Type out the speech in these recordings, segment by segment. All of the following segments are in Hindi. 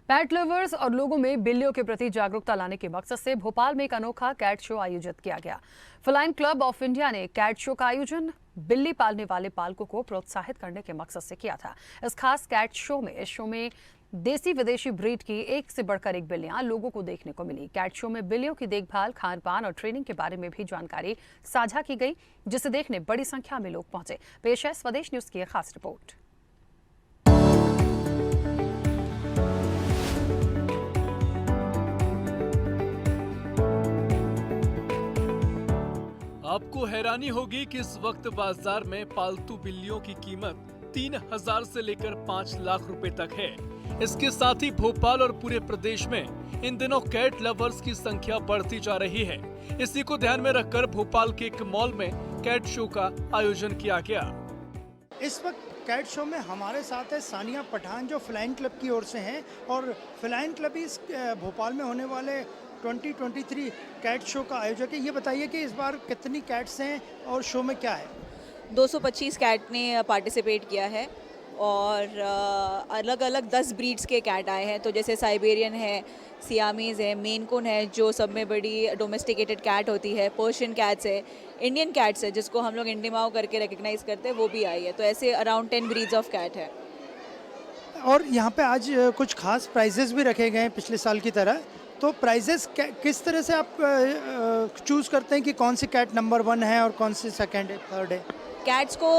पेट लवर्स और लोगों में बिल्लियों के प्रति जागरूकता लाने के मकसद से भोपाल में एक अनोखा कैट शो आयोजित किया गया। फेलाइन क्लब ऑफ इंडिया ने कैट शो का आयोजन बिल्ली पालने वाले पालकों को प्रोत्साहित करने के मकसद से किया था। इस खास कैट शो में देसी विदेशी ब्रीड की एक से बढ़कर एक बिल्लियां लोगों को देखने को मिली। कैट शो में बिल्लियों की देखभाल, खान पान और ट्रेनिंग के बारे में भी जानकारी साझा की गई, जिसे देखने बड़ी संख्या में लोग पहुंचे। पेश है स्वदेश न्यूज की एक खास रिपोर्ट। आपको हैरानी होगी कि इस वक्त बाजार में पालतू बिल्लियों की कीमत 3,000 से लेकर 5 लाख रुपए तक है। इसके साथ ही भोपाल और पूरे प्रदेश में इन दिनों कैट लवर्स की संख्या बढ़ती जा रही है। इसी को ध्यान में रखकर भोपाल के एक मॉल में कैट शो का आयोजन किया गया। इस वक्त कैट शो में हमारे साथ है सानिया पठान, जो फेलाइन क्लब की ओर से हैं, और फेलाइन क्लब इस भोपाल में होने वाले 2023 कैट शो का आयोजक है। ये बताइए कि इस बार कितनी कैट्स हैं और शो में क्या है? 225 कैट ने पार्टिसिपेट किया है और अलग अलग 10 ब्रीड्स के कैट आए हैं। तो जैसे साइबेरियन है, सियामीज़ है, मेन कून है जो सब में बड़ी डोमेस्टिकेटेड कैट होती है, पर्शियन कैट्स है, इंडियन कैट्स है जिसको हम लोग इंडिमाओ करके रिकग्नाइज करते हैं, वो भी आई है। तो ऐसे अराउंड 10 ब्रीड्स ऑफ कैट है। और यहाँ पे आज कुछ खास प्राइजेस भी रखे गए हैं पिछले साल की तरह। तो प्राइजेस किस तरह से आप चूज़ करते हैं कि कौन सी कैट नंबर 1 है और कौन सी सेकंड है, थर्ड है? कैट्स को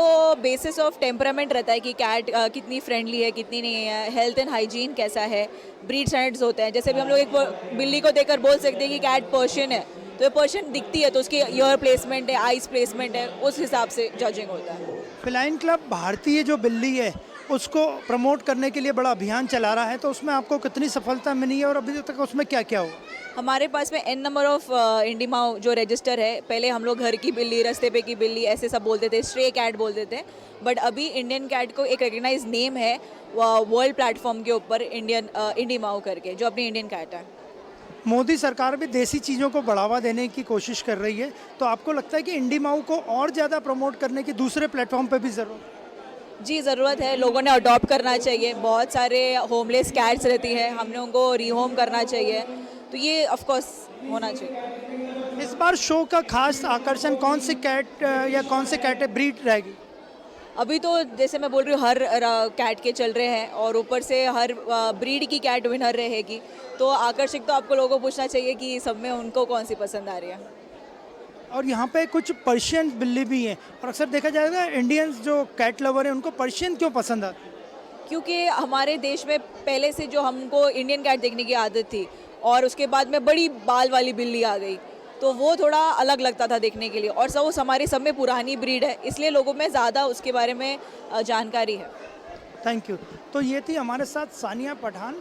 बेसिस ऑफ टेम्परामेंट रहता है कि कैट कितनी फ्रेंडली है, कितनी नहीं है, हेल्थ एंड हाइजीन कैसा है, ब्रीड स्टैंडर्ड्स होते हैं। जैसे भी हम लोग एक बिल्ली को देखकर बोल सकते हैं कि कैट पर्शियन है, तो ये पर्शियन दिखती है तो उसकी ईयर प्लेसमेंट है, आइज प्लेसमेंट है, उस हिसाब से जजिंग होता है। फेलाइन क्लब भारतीय जो बिल्ली है उसको प्रमोट करने के लिए बड़ा अभियान चला रहा है, तो उसमें आपको कितनी सफलता मिली है और अभी तक उसमें क्या क्या हुआ? हमारे पास में n नंबर ऑफ इंडिमाओ जो रजिस्टर है। पहले हम लोग घर की बिल्ली, रास्ते पे की बिल्ली ऐसे सब बोलते थे, स्ट्रे कैट बोलते थे, बट अभी इंडियन कैट को एक रिकग्नाइज नेम है वर्ल्ड प्लेटफॉर्म के ऊपर, इंडिमाओ करके, जो अपनी इंडियन कैट है। मोदी सरकार भी देसी चीज़ों को बढ़ावा देने की कोशिश कर रही है, तो आपको लगता है कि इंडिमाओ को और ज़्यादा प्रमोट करने की दूसरे प्लेटफॉर्म पर भी ज़रूरत? जी, ज़रूरत है। लोगों ने अडॉप्ट करना चाहिए। बहुत सारे होमलेस कैट्स रहती है, हमने उनको रीहोम करना चाहिए, तो ये ऑफ कोर्स होना चाहिए। इस बार शो का खास आकर्षण कौन सी कैट या कौन से कैट ब्रीड रहेगी? अभी तो जैसे मैं बोल रही हूँ हर कैट के चल रहे हैं और ऊपर से हर ब्रीड की कैट विनर रहेगी, तो आकर्षक तो आपको लोगों को पूछना चाहिए कि सब में उनको कौन सी पसंद आ रही है। और यहाँ पे कुछ पर्शियन बिल्ली भी हैं, और अक्सर देखा जाएगा इंडियंस जो कैट लवर हैं उनको पर्शियन क्यों पसंद आती है? क्योंकि हमारे देश में पहले से जो हमको इंडियन कैट देखने की आदत थी और उसके बाद में बड़ी बाल वाली बिल्ली आ गई, तो वो थोड़ा अलग लगता था देखने के लिए, और सब हमारे सब में पुरानी ब्रीड है, इसलिए लोगों में ज़्यादा उसके बारे में जानकारी है। Thank you. तो ये थी हमारे साथ सानिया पठान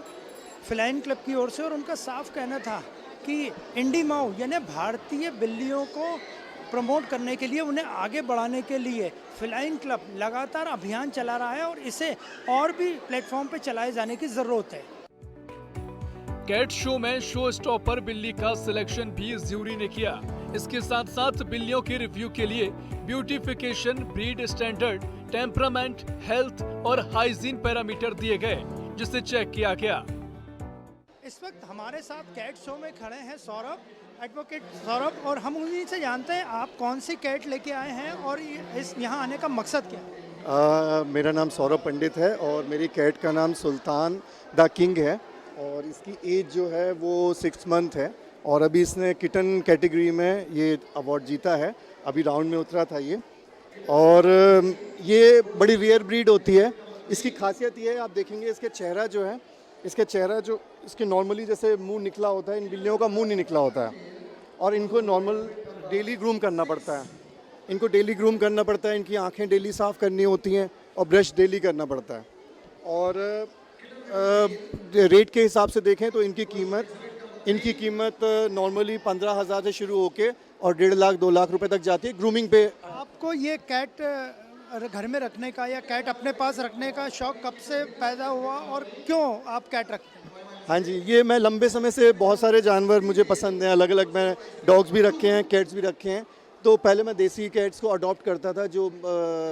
फेलाइन क्लब की ओर से, और उनका साफ कहना था कि इंडिमाओ यानी भारतीय बिल्लियों को प्रमोट करने के लिए, उन्हें आगे बढ़ाने के लिए फेलाइन क्लब लगातार अभियान चला रहा है और इसे और भी प्लेटफॉर्म पे चलाए जाने की ज़रूरत है। कैट शो में शो स्टॉपर बिल्ली का सिलेक्शन भी ज्यूरी ने किया। इसके साथ साथ बिल्लियों के रिव्यू के लिए beautification, breed standard, temperament, health और हाइजीन पैरामीटर दिए गए, जिसे चेक किया गया। इस वक्त हमारे साथ कैट शो में खड़े हैं सौरभ, एडवोकेट सौरभ, और हम उन्हीं से जानते हैं आप कौन सी कैट लेके आए हैं और इस यहाँ आने का मकसद क्या है? मेरा नाम सौरभ पंडित है और मेरी कैट का नाम सुल्तान द किंग है, और इसकी एज जो है वो 6 मंथ है, और अभी इसने किटन कैटेगरी में ये अवार्ड जीता है, अभी राउंड में उतरा था ये। और ये बड़ी रेयर ब्रीड होती है। इसकी खासियत ये है, आप देखेंगे इसके चेहरा जो है, इसके नॉर्मली जैसे मुंह निकला होता है, इन बिल्लियों का मुंह नहीं निकला होता है, और इनको नॉर्मल डेली ग्रूम करना पड़ता है। इनकी आंखें डेली साफ़ करनी होती हैं और ब्रश डेली करना पड़ता है। और रेट के हिसाब से देखें तो इनकी कीमत नॉर्मली 15,000 से शुरू होके और 1.5 लाख 2 लाख रुपए तक जाती है ग्रूमिंग पे। आपको ये कैट घर में रखने का या कैट अपने पास रखने का शौक कब से पैदा हुआ और क्यों आप कैट रखते हैं? हाँ जी, ये मैं लंबे समय से, बहुत सारे जानवर मुझे पसंद हैं, अलग अलग, मैं डॉग्स भी रखे हैं, कैट्स भी रखे हैं। तो पहले मैं देसी कैट्स को अडॉप्ट करता था, जो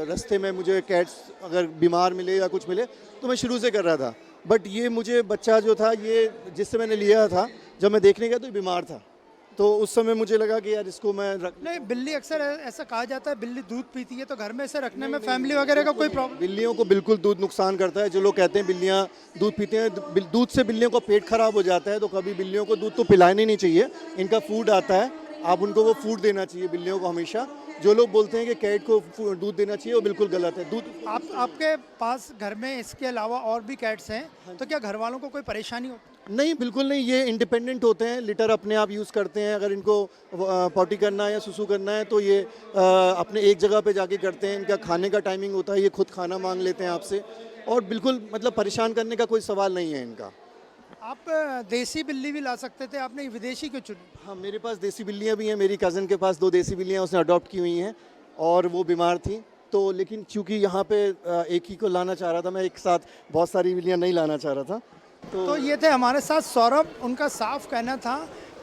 रास्ते में मुझे कैट्स अगर बीमार मिले या कुछ मिले तो मैं शुरू से कर रहा था। बट ये मुझे बच्चा जो था, ये जिससे मैंने लिया था, जब मैं देखने गया तो ये बीमार था, तो उस समय मुझे लगा कि यार इसको मैं नहीं, बिल्ली अक्सर ऐसा कहा जाता है बिल्ली दूध पीती है, तो घर में इसे रखने में फैमिली वगैरह का कोई प्रॉब्लम? बिल्लियों को बिल्कुल दूध नुकसान करता है। जो लोग कहते हैं बिल्लियाँ दूध पीते हैं, दूध से बिल्लियों का पेट खराब हो जाता है, तो कभी बिल्लियों को दूध तो पिलाना ही नहीं चाहिए। इनका फूड आता है, आप उनको वो फूड देना चाहिए बिल्लियों को हमेशा। जो लोग बोलते हैं कि कैट को दूध देना चाहिए, वो बिल्कुल गलत है। दूध आपके पास घर में इसके अलावा और भी कैट्स हैं, तो क्या घर वालों को कोई परेशानी होती है? नहीं, बिल्कुल नहीं, ये इंडिपेंडेंट होते हैं, लिटर अपने आप यूज़ करते हैं। अगर इनको पॉटी करना है या सुसु करना है तो ये अपने एक जगह पे जाके करते हैं। इनका खाने का टाइमिंग होता है, ये खुद खाना मांग लेते हैं आपसे, और बिल्कुल मतलब परेशान करने का कोई सवाल नहीं है इनका। आप देसी बिल्ली भी ला सकते थे, आपने विदेशी क्यों चुनी? हाँ, मेरे पास देसी बिल्लियाँ भी हैं। मेरी कज़न के पास 2 देसी बिल्लियाँ उसने अडॉप्ट की हुई हैं, और वो बीमार थी, तो लेकिन चूँकि यहाँ पे एक ही को लाना चाह रहा था मैं, एक साथ बहुत सारी बिल्लियाँ नहीं लाना चाह रहा था। तो ये थे हमारे साथ सौरभ। उनका साफ कहना था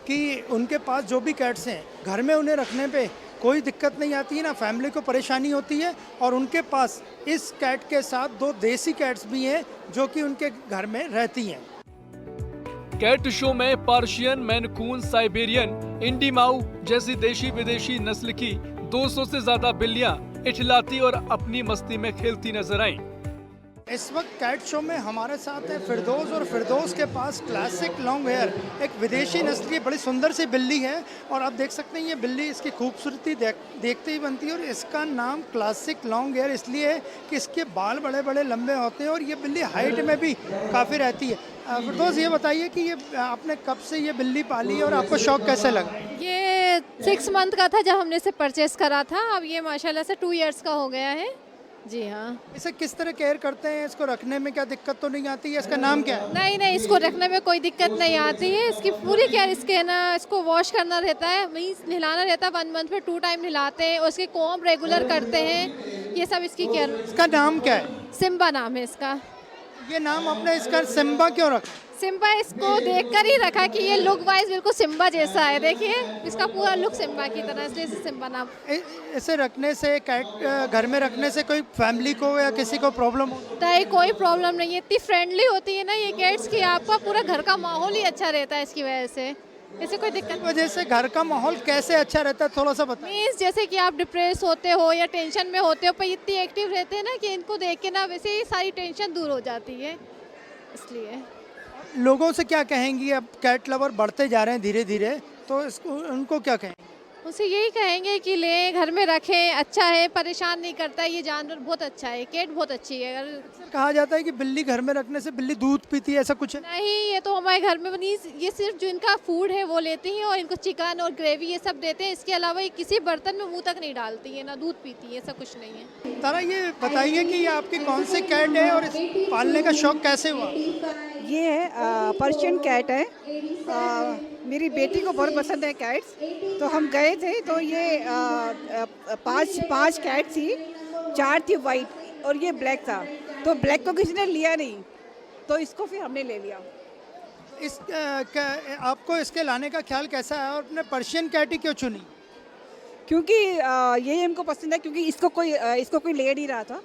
कि उनके पास जो भी कैट्स हैं, घर में उन्हें रखने पे कोई दिक्कत नहीं आती है, ना फैमिली को परेशानी होती है, और उनके पास इस कैट के साथ 2 देसी कैट्स भी हैं जो कि उनके घर में रहती हैं। कैट शो में पर्शियन, मैनकून, साइबेरियन, इंडी माऊ जैसी देशी विदेशी नस्ल की 200 से ज्यादा बिल्लियां इठलाती और अपनी मस्ती में खेलती नजर आईं। इस वक्त कैट शो में हमारे साथ है फिरदौस, और फिरदौस के पास क्लासिक लॉन्ग हेयर एक विदेशी नस्ल की बड़ी सुंदर सी बिल्ली है, और आप देख सकते हैं ये बिल्ली इसकी खूबसूरती देखते ही बनती है। और इसका नाम क्लासिक लॉन्ग हेयर इसलिए है कि इसके बाल बड़े बड़े लंबे होते हैं, और ये बिल्ली हाइट में भी काफ़ी रहती है। फिरदौस, ये बताइए कि ये आपने कब से ये बिल्ली पाली है और आपको शौक कैसे लगा? ये 6 मंथ का था जब हमने इसे परचेस करा था। अब ये माशाल्लाह से 2 इयर्स का हो गया है। जी हाँ। इसे किस तरह केयर करते हैं? इसको रखने में क्या दिक्कत तो नहीं आती है? इसका नाम क्या है? नहीं, इसको रखने में कोई दिक्कत नहीं आती है। इसकी पूरी केयर, इसके ना इसको वॉश करना रहता है, वहीं नहलाना रहता है। 1 मंथ में 2 टाइम नहलाते हैं, और इसके कॉम्ब रेगुलर करते हैं। ये सब इसकी केयर। इसका नाम क्या है? सिम्बा नाम है इसका। ये नाम आपने इसका सिम्बा क्यों रखा? सिम्बा इसको देखकर ही रखा कि ये लुक वाइज बिल्कुल सिम्बा जैसा है। देखिए इसका पूरा लुक सिम्बा की तरह, इसलिए इसे सिम्बा नाम। इसे रखने से, कैट घर में रखने से कोई फैमिली को या किसी को प्रॉब्लम हो? नहीं, कोई प्रॉब्लम नहीं है। इतनी फ्रेंडली होती है ना ये कैट्स की, आपका पूरा घर का माहौल ही अच्छा रहता है इसकी वजह से। इससे कोई दिक्कत नहीं। वजह से घर का माहौल कैसे अच्छा रहता है, थोड़ा सा बताइए। मीन्स जैसे कि आप डिप्रेस होते हो या टेंशन में होते हो, पर इतनी एक्टिव रहते हैं ना कि इनको देख के ना वैसे ही सारी टेंशन दूर हो जाती है, इसलिए। लोगों से क्या कहेंगी? अब कैट लवर बढ़ते जा रहे हैं धीरे धीरे, तो इसको उनको क्या कहेंगे? उसे यही कहेंगे कि लें, घर में रखें, अच्छा है, परेशान नहीं करता है ये जानवर, बहुत अच्छा है, कैट बहुत अच्छी है। अगर कहा जाता है कि बिल्ली घर में रखने से बिल्ली दूध पीती है, ऐसा कुछ है? नहीं, ये तो हमारे घर में बनी, ये सिर्फ जो इनका फूड है वो लेती हैं, और इनको चिकन और ग्रेवी ये सब देते हैं। इसके अलावा ये किसी बर्तन में मुंह तक नहीं डालती है, ना दूध पीती है, ऐसा कुछ नहीं है। तारा, ये बताइए कि ये आपकी कौन सी कैट है और इस पालने का शौक कैसे हुआ? ये है पर्शियन कैट है। मेरी बेटी को बहुत पसंद है कैट्स, तो हम गए थे तो ये 5 कैट थी, 4 थी वाइट और ये ब्लैक था। तो ब्लैक को किसी ने लिया नहीं, तो इसको फिर हमने ले लिया। आपको इसके लाने का ख्याल कैसा है, और आपने पर्शियन कैट ही क्यों चुनी? क्योंकि यही हमको पसंद है, क्योंकि इसको कोई ले नहीं रहा था,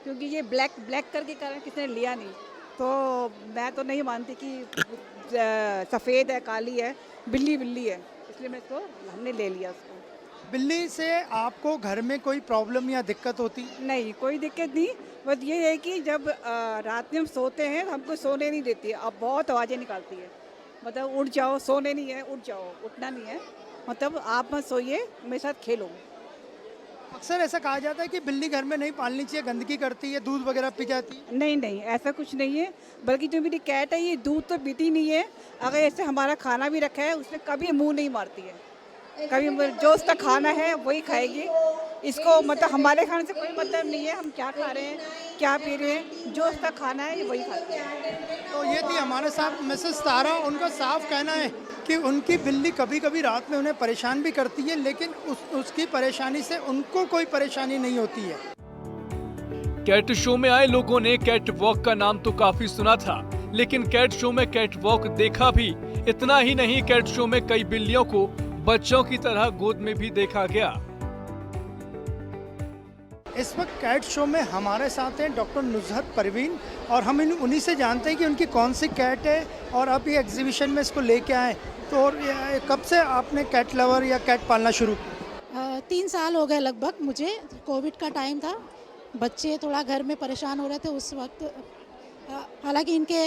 क्योंकि ये ब्लैक करके कारण किसी ने लिया नहीं। तो मैं तो नहीं मानती कि सफ़ेद है, काली है, बिल्ली है, इसलिए मैं हमने ले लिया उसको। बिल्ली से आपको घर में कोई प्रॉब्लम या दिक्कत होती? नहीं, कोई दिक्कत नहीं। बस ये है कि जब रात में हम सोते हैं तो हमको सोने नहीं देती है। अब बहुत आवाज़ें निकालती है, मतलब उठ जाओ, सोने नहीं है, उठ जाओ, उठना नहीं है, मतलब आप मत सोइए, मेरे साथ खेलो। अक्सर ऐसा कहा जाता है कि बिल्ली घर में नहीं पालनी चाहिए, गंदगी करती है, दूध वगैरह पी जाती है। नहीं, ऐसा कुछ नहीं है। बल्कि जो मेरी कैट है ये दूध तो पीती नहीं है। अगर ऐसे हमारा खाना भी रखा है, उसमें कभी मुंह नहीं मारती है। कभी जो उसका खाना है वही खाएगी। इसको मतलब हमारे खाने से कोई मतलब नहीं है, हम क्या खा रहे हैं, क्या पी रहे हैं, जो उसका खाना है वही खाती है। तो ये थी हमारे साथ मिसेस तारा। उनका साफ कहना है कि उनकी बिल्ली कभी कभी रात में उन्हें परेशान भी करती है, लेकिन उसकी परेशानी से उनको कोई परेशानी नहीं होती है। कैट शो में आए लोगों ने कैट वॉक का नाम तो काफी सुना था, लेकिन कैट शो में कैट वॉक देखा भी। इतना ही नहीं, कैट शो में कई बिल्लियों को बच्चों की तरह गोद में भी देखा गया। इस वक्त कैट शो में हमारे साथ हैं डॉक्टर नुज़हत परवीन और हम उन्हीं से जानते हैं कि उनकी कौन सी कैट है और अब ये एग्जीबिशन में इसको लेके आए। तो और कब से आपने कैट लवर या कैट पालना शुरू किया? 3 साल हो गए लगभग मुझे। कोविड का टाइम था, बच्चे थोड़ा घर में परेशान हो रहे थे उस वक्त। हालांकि इनके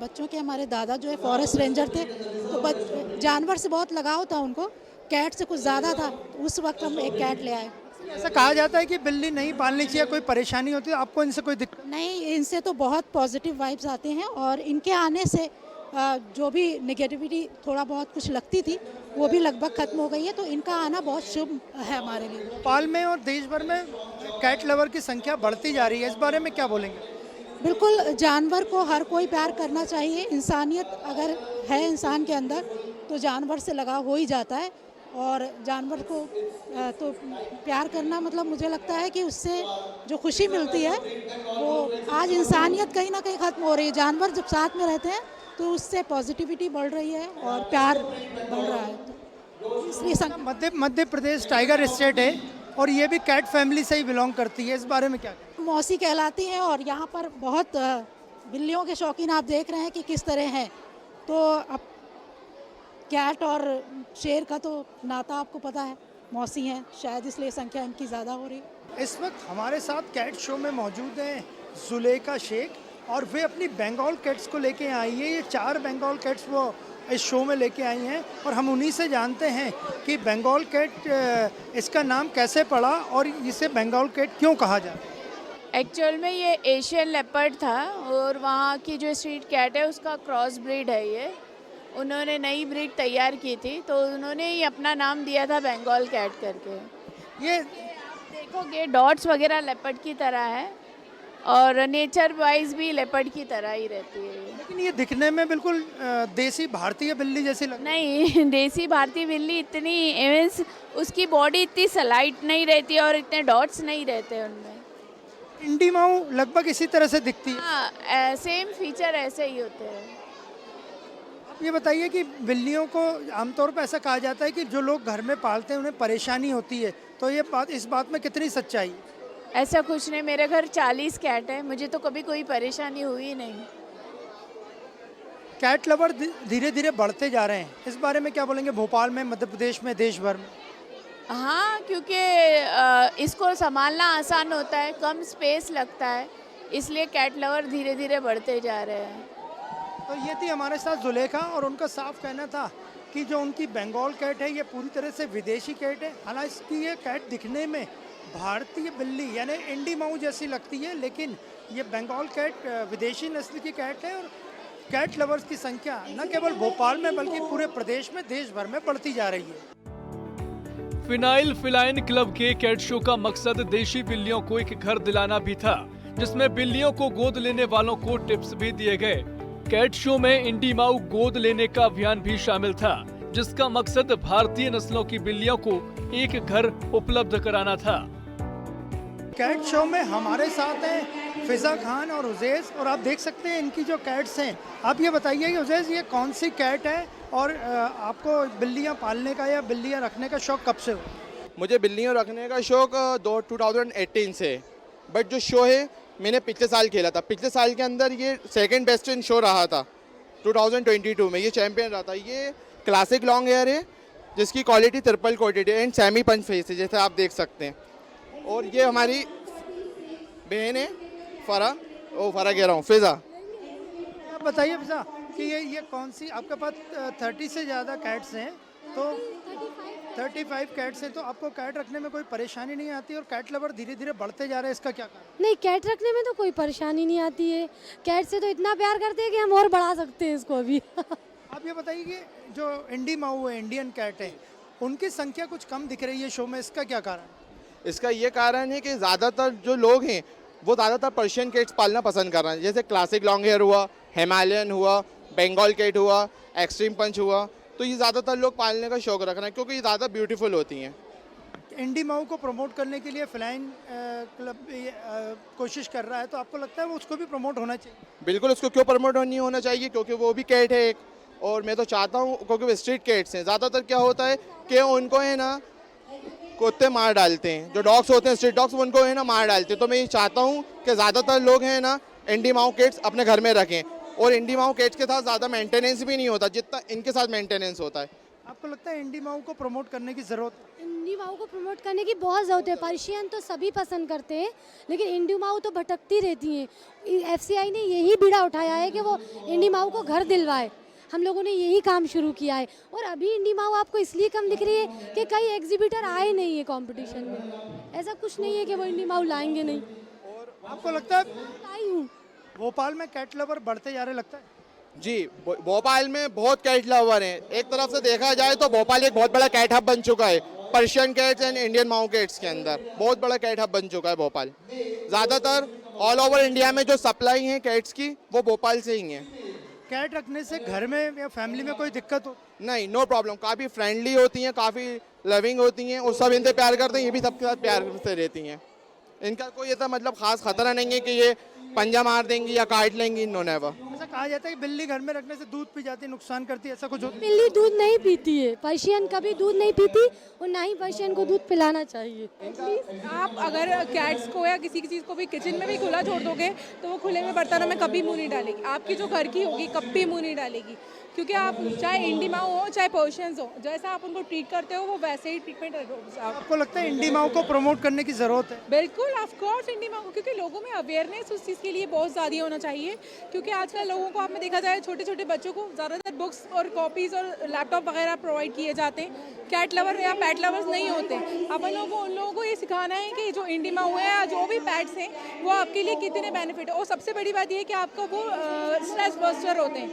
बच्चों के हमारे दादा जो है फॉरेस्ट रेंजर थे, तो जानवर से बहुत लगाव था उनको, कैट से कुछ ज़्यादा था। उस वक्त हम एक कैट ले आए। ऐसा कहा जाता है कि बिल्ली नहीं पालनी चाहिए, कोई परेशानी होती है आपको इनसे कोई दिक्कत? नहीं, इनसे तो बहुत पॉजिटिव वाइब्स आते हैं और इनके आने से जो भी नेगेटिविटी थोड़ा बहुत कुछ लगती थी वो भी लगभग खत्म हो गई है। तो इनका आना बहुत शुभ है हमारे लिए। भोपाल में और देश भर में कैट लवर की संख्या बढ़ती जा रही है, इस बारे में क्या बोलेंगे? बिल्कुल, जानवर को हर कोई प्यार करना चाहिए। इंसानियत अगर है इंसान के अंदर तो जानवर से लगाव हो ही जाता है। और जानवर को तो प्यार करना मतलब मुझे लगता है कि उससे जो खुशी मिलती है वो आज इंसानियत कहीं ना कहीं ख़त्म हो रही है। जानवर जब साथ में रहते हैं तो उससे पॉजिटिविटी बढ़ रही है और प्यार बढ़ रहा है। इसलिए मध्य प्रदेश टाइगर स्टेट है और ये भी कैट फैमिली से ही बिलोंग करती है, इस बारे में क्या? मौसी कहलाती हैं और यहाँ पर बहुत बिल्लियों के शौकीन आप देख रहे हैं कि किस तरह हैं। तो अब कैट और शेर का तो नाता आपको पता है, मौसी हैं, शायद इसलिए संख्या इनकी ज़्यादा हो रही है। इस वक्त हमारे साथ कैट शो में मौजूद हैं जुलेखा शेख और वे अपनी बंगाल कैट्स को लेके आई है। ये 4 बंगाल कैट्स वो इस शो में लेके आई हैं और हम उन्हीं से जानते हैं कि बंगाल कैट इसका नाम कैसे पड़ा और इसे बंगाल कैट क्यों कहा जाता है। एक्चुअल में ये एशियन लेपर्ड था और वहाँ की जो स्ट्रीट कैट है उसका क्रॉस ब्रीड है। ये उन्होंने नई ब्रीड तैयार की थी तो उन्होंने ही अपना नाम दिया था बंगाल कैट करके। ये देखोगे डॉट्स वगैरह लेपर्ड की तरह है और नेचर वाइज भी लेपर्ड की तरह ही रहती है। लेकिन ये दिखने में बिल्कुल देसी भारतीय बिल्ली जैसी लगती नहीं, देसी भारतीय बिल्ली इतनी मीन्स उसकी बॉडी इतनी सलाइट नहीं रहती और इतने डॉट्स नहीं रहते उनमें। इंडी माऊ लगभग इसी तरह से दिखती है। हाँ, सेम फीचर ऐसे ही होते हैं। आप ये बताइए कि बिल्लियों को आमतौर पर ऐसा कहा जाता है कि जो लोग घर में पालते हैं उन्हें परेशानी होती है, तो ये बात इस बात में कितनी सच्चाई है? ऐसा कुछ नहीं, मेरे घर 40 कैट है, मुझे तो कभी कोई परेशानी हुई नहीं। कैट लवर धीरे धीरे बढ़ते जा रहे हैं, इस बारे में क्या बोलेंगे? भोपाल में, मध्य प्रदेश में, देश भर में? हाँ, क्योंकि इसको संभालना आसान होता है, कम स्पेस लगता है, इसलिए कैट लवर धीरे धीरे बढ़ते जा रहे हैं। तो ये थी हमारे साथ जुलेखा और उनका साफ कहना था कि जो उनकी बंगाल कैट है ये पूरी तरह से विदेशी कैट है। हालांकि ये कैट दिखने में भारतीय बिल्ली यानी इंडी माऊ जैसी लगती है, लेकिन ये बंगाल कैट विदेशी नस्ल की कैट है। और कैट लवर्स की संख्या न केवल भोपाल में बल्कि पूरे प्रदेश में, देश भर में बढ़ती जा रही है। फिनाइल फिलाइन क्लब के कैट शो का मकसद देशी बिल्लियों को एक घर दिलाना भी था, जिसमें बिल्लियों को गोद लेने वालों को टिप्स भी दिए गए। कैट शो में इंडी माऊ गोद लेने का अभियान भी शामिल था, जिसका मकसद भारतीय नस्लों की बिल्लियों को एक घर उपलब्ध कराना था। कैट शो में हमारे साथ हैं फिजा खान और उजैज और आप देख सकते हैं इनकी जो कैट्स हैं। आप ये बताइए कि उजैज ये कौन सी कैट है और आपको बिल्लियां पालने का या बिल्लियां रखने का शौक कब से हुआ? मुझे बिल्लियां रखने का शौक 2018 से, बट जो शो है मैंने पिछले साल खेला था। पिछले साल के अंदर ये सेकंड बेस्ट इन शो रहा था 2022 में, ये चैंपियन रहा था। ये क्लासिक लॉन्ग हेयर है जिसकी क्वालिटी ट्रिपल कोटेड है एंड सेमी पंच फेस है, जैसे आप देख सकते हैं। और ये हमारी बहन है फरा कह रहा हूँ, फिजा। आप बताइए फिजा कि ये कौन सी, आपके पास 30 से ज़्यादा कैट्स हैं, तो 35 कैट्स हैं, तो आपको कैट रखने में कोई परेशानी नहीं आती और कैट लवर धीरे धीरे बढ़ते जा रहे हैं, इसका क्या कारण? नहीं, कैट रखने में तो कोई परेशानी नहीं आती है। कैट से तो इतना प्यार करते हैं कि हम और बढ़ा सकते हैं इसको अभी। आप ये बताइए कि जो इंडी माऊ है, इंडियन कैट है, उनकी संख्या कुछ कम दिख रही है शो में, इसका क्या कारण? इसका ये कारण है कि ज़्यादातर जो लोग हैं वो ज़्यादातर पर्शियन कैट्स पालना पसंद कर रहे हैं, जैसे क्लासिक लॉन्ग हेयर हुआ, हिमालयन हुआ, बंगाल कैट हुआ, एक्सट्रीम पंच हुआ। तो ये ज़्यादातर लोग पालने का शौक रख रहे हैं क्योंकि ये ज़्यादा ब्यूटीफुल होती हैं। इंडी माऊ को प्रमोट करने के लिए फिलाइन क्लब कोशिश कर रहा है, तो आपको लगता है वो उसको भी प्रमोट होना चाहिए? बिल्कुल, उसको क्यों प्रमोट नहीं होना चाहिए, क्योंकि वो भी कैट है एक, और मैं तो चाहता हूँ क्योंकि वो स्ट्रीट कैट्स हैं। ज़्यादातर क्या होता है कि उनको है ना कुत्ते मार डालते हैं, जो डॉग्स होते हैं स्ट्रीट डॉग्स उनको है ना मार डालते हैं। तो मैं ये चाहता हूँ कि ज़्यादातर लोग हैं ना इंडी माऊ कैट्स अपने घर में रखें, और इंडी माऊ कैट्स के साथ ज़्यादा मेंटेनेंस भी नहीं होता जितना इनके साथ मेंटेनेंस होता है। आपको लगता है इंडी माऊ को प्रमोट करने की ज़रूरत है? इंडी माऊ को प्रमोट करने की बहुत ज़रूरत है। पर्शियन तो सभी पसंद करते हैं, लेकिन इंडी माऊ तो भटकती रहती हैं। एफसीआई ने यही बीड़ा उठाया है कि वो इंडी माऊ को घर दिलवाए। हम लोगों ने यही काम शुरू किया है, और अभी इंडी माऊ आपको इसलिए कम दिख रही है कि कई एग्जीबिटर आए नहीं है कंपटीशन में। ऐसा कुछ नहीं है कि वो इंडी माऊ लाएंगे नहीं। और आपको लगता है आई हूँ भोपाल में कैट लवर बढ़ते जा रहे लगता है? जी, भोपाल में बहुत कैट लवर हैं। एक तरफ से देखा जाए तो भोपाल एक बहुत बड़ा कैट हब बन चुका है, पर्शियन कैट्स एंड इंडियन माऊ कैट्स के अंदर बहुत बड़ा कैट हब बन चुका है भोपाल। ज़्यादातर ऑल ओवर इंडिया में जो सप्लाई है कैट्स की वो भोपाल से ही है। कैट रखने से घर में या फैमिली में कोई दिक्कत हो? नहीं, नो प्रॉब्लम। काफ़ी फ्रेंडली होती हैं, काफ़ी लविंग होती हैं, और सब इनसे प्यार करते हैं, ये भी सबके साथ प्यार से रहती हैं। इनका कोई ऐसा मतलब खास खतरा नहीं है कि ये पंजा मार देंगी या काट लेंगी, नो नेवर। ऐसा कहा जाता है कि बिल्ली घर में रखने से दूध पी जाती है, नुकसान करती है, ऐसा कुछ होता है? बिल्ली दूध नहीं पीती है, पर्शियन कभी दूध नहीं पीती, और ना ही पर्शियन को दूध पिलाना चाहिए। आप अगर कैट्स को या किसी चीज़ को भी किचन में भी खुला छोड़ दोगे तो वो खुले में बर्तनों में कभी मुंह नहीं डालेगी। आपकी जो घर की होगी कभी मुंह नहीं डालेगी, क्योंकि आप चाहे इंडी माऊ हो चाहे पर्शियंस हो, जैसा आप उनको ट्रीट करते हो वो वैसे ही ट्रीटमेंट। आपको लगता है इंडी माऊ को प्रमोट करने की ज़रूरत है? बिल्कुल, ऑफ कोर्स इंडी माऊ, क्योंकि लोगों में अवेयरनेस उस चीज़ के लिए बहुत ज़्यादा होना चाहिए। क्योंकि आजकल लोगों को आपने देखा जाए, छोटे छोटे बच्चों को ज़्यादातर बुक्स और कॉपीज़ और लैपटॉप वगैरह प्रोवाइड किए जाते हैं। कैट लवर या पेट लवर्स नहीं होते। अपन लोगों को उन लोगों को ये सिखाना है कि जो इंडी माऊ है या जो भी पेट्स हैं वो आपके लिए कितने बेनिफिट है। और सबसे बड़ी बात ये है कि आपका वो स्ट्रेस बस्टर होते हैं,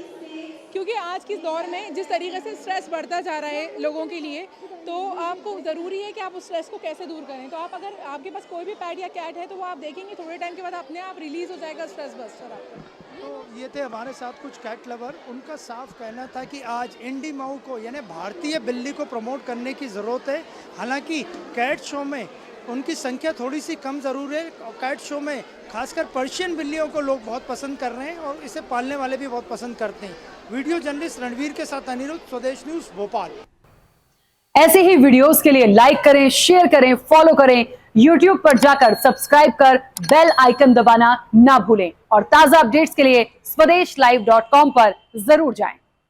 क्योंकि आज के दौर में जिस तरीके से स्ट्रेस बढ़ता जा रहा है लोगों के लिए, तो आपको ज़रूरी है कि आप उस स्ट्रेस को कैसे दूर करें। तो आप अगर आपके पास कोई भी पेट या कैट है तो वो आप देखेंगे थोड़े टाइम के बाद अपने आप रिलीज़ हो जाएगा स्ट्रेस बस्टर आपका। तो ये थे हमारे साथ कुछ कैट लवर। उनका साफ कहना था कि आज इंडी माऊ को यानी भारतीय बिल्ली को प्रमोट करने की ज़रूरत है। हालांकि कैट शो में उनकी संख्या थोड़ी सी कम ज़रूर है, और कैट शो में खासकर पर्शियन बिल्लियों को लोग बहुत पसंद कर रहे हैं, और इसे पालने वाले भी बहुत पसंद करते हैं। वीडियो जर्नलिस्ट रणवीर के साथ अनिरुद्ध, स्वदेश न्यूज़, भोपाल। ऐसे ही वीडियोस के लिए लाइक करें, शेयर करें, फॉलो करें, YouTube पर जाकर सब्सक्राइब कर बेल आइकन दबाना ना भूलें, और ताजा अपडेट्स के लिए swedeshlive.com पर जरूर जाएं।